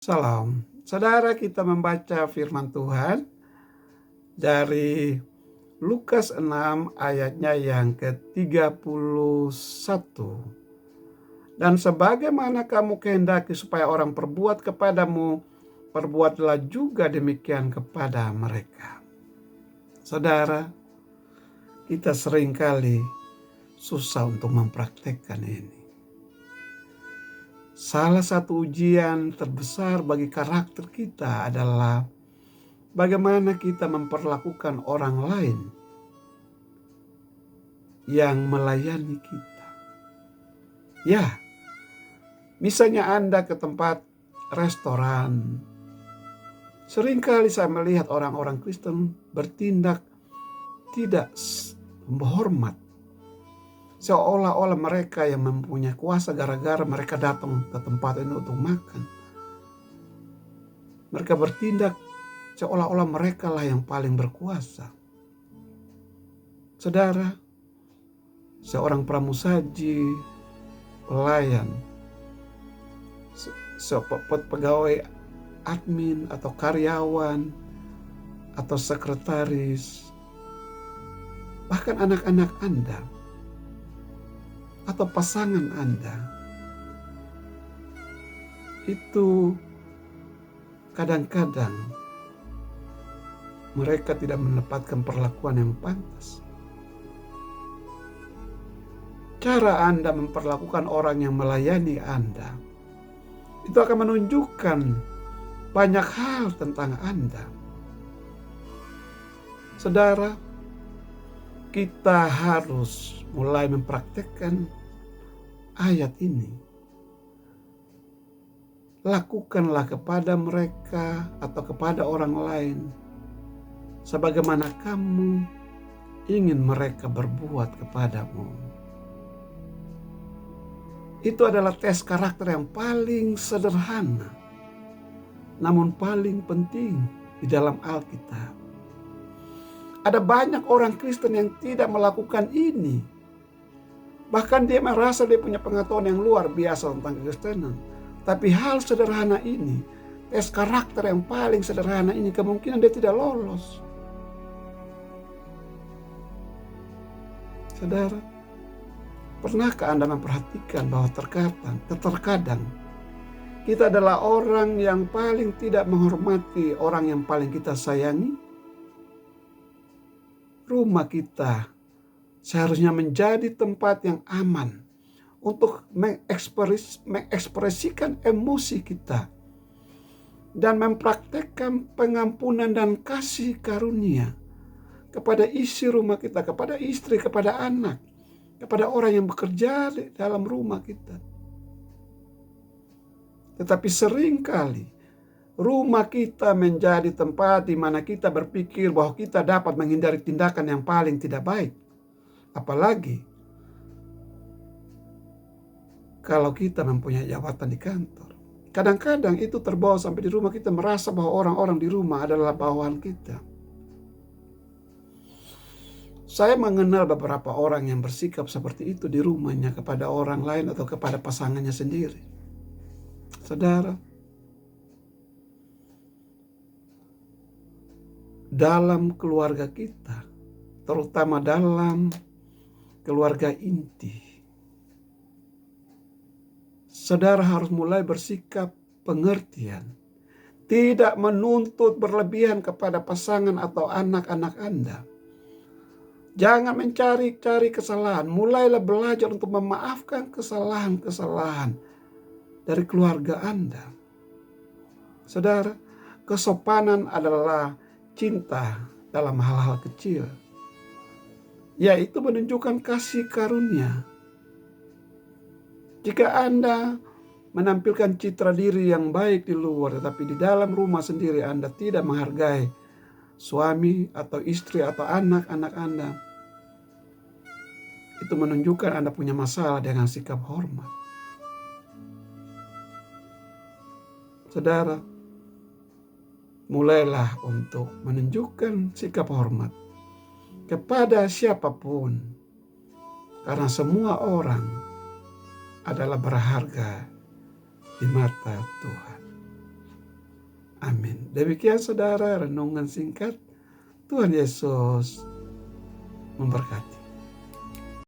Salam. Saudara, kita membaca firman Tuhan dari Lukas 6 ayatnya yang ke-31. Dan sebagaimana kamu kehendaki supaya orang perbuat kepadamu, perbuatlah juga demikian kepada mereka. Saudara, kita seringkali susah untuk mempraktekkan ini. Salah satu ujian terbesar bagi karakter kita adalah bagaimana kita memperlakukan orang lain yang melayani kita. Ya, misalnya Anda ke tempat restoran. Seringkali saya melihat orang-orang Kristen bertindak tidak hormat. Seolah-olah mereka yang mempunyai kuasa gara-gara mereka datang ke tempat ini untuk makan. Mereka bertindak seolah-olah mereka lah yang paling berkuasa. Saudara, seorang pramusaji, pelayan, pegawai admin atau karyawan atau sekretaris, bahkan anak-anak Anda atau pasangan Anda, itu kadang-kadang mereka tidak mendapatkan perlakuan yang pantas. Cara Anda memperlakukan orang yang melayani Anda itu akan menunjukkan banyak hal tentang Anda. Saudara, kita harus mulai mempraktekkan ayat ini. Lakukanlah kepada mereka atau kepada orang lain sebagaimana kamu ingin mereka berbuat kepadamu. Itu adalah tes karakter yang paling sederhana, namun paling penting di dalam Alkitab. Ada banyak orang Kristen yang tidak melakukan ini. Bahkan dia merasa dia punya pengetahuan yang luar biasa tentang kekristenan. Tapi hal sederhana ini, tes karakter yang paling sederhana ini, kemungkinan dia tidak lolos. Saudara, pernahkah Anda memperhatikan bahwa terkadang kita adalah orang yang paling tidak menghormati orang yang paling kita sayangi? Rumah kita seharusnya menjadi tempat yang aman untuk mengekspresikan emosi kita dan mempraktekkan pengampunan dan kasih karunia kepada isi rumah kita, kepada istri, kepada anak, kepada orang yang bekerja di dalam rumah kita. Tetapi seringkali rumah kita menjadi tempat di mana kita berpikir bahwa kita dapat menghindari tindakan yang paling tidak baik. Apalagi kalau kita mempunyai jabatan di kantor. Kadang-kadang itu terbawa sampai di rumah, kita merasa bahwa orang-orang di rumah adalah bawahan kita. Saya mengenal beberapa orang yang bersikap seperti itu di rumahnya kepada orang lain atau kepada pasangannya sendiri. Saudara, dalam keluarga kita, terutama dalam keluarga inti, saudara harus mulai bersikap pengertian, tidak menuntut berlebihan kepada pasangan atau anak-anak Anda. Jangan mencari-cari kesalahan, mulailah belajar untuk memaafkan kesalahan-kesalahan dari keluarga Anda. Saudara, kesopanan adalah cinta dalam hal-hal kecil, yaitu menunjukkan kasih karunia. Jika Anda menampilkan citra diri yang baik di luar, tetapi di dalam rumah sendiri Anda tidak menghargai suami atau istri atau anak-anak Anda, itu menunjukkan Anda punya masalah dengan sikap hormat. Saudara, mulailah untuk menunjukkan sikap hormat kepada siapapun, karena semua orang adalah berharga di mata Tuhan. Amin. Demikian saudara renungan singkat. Tuhan Yesus memberkati.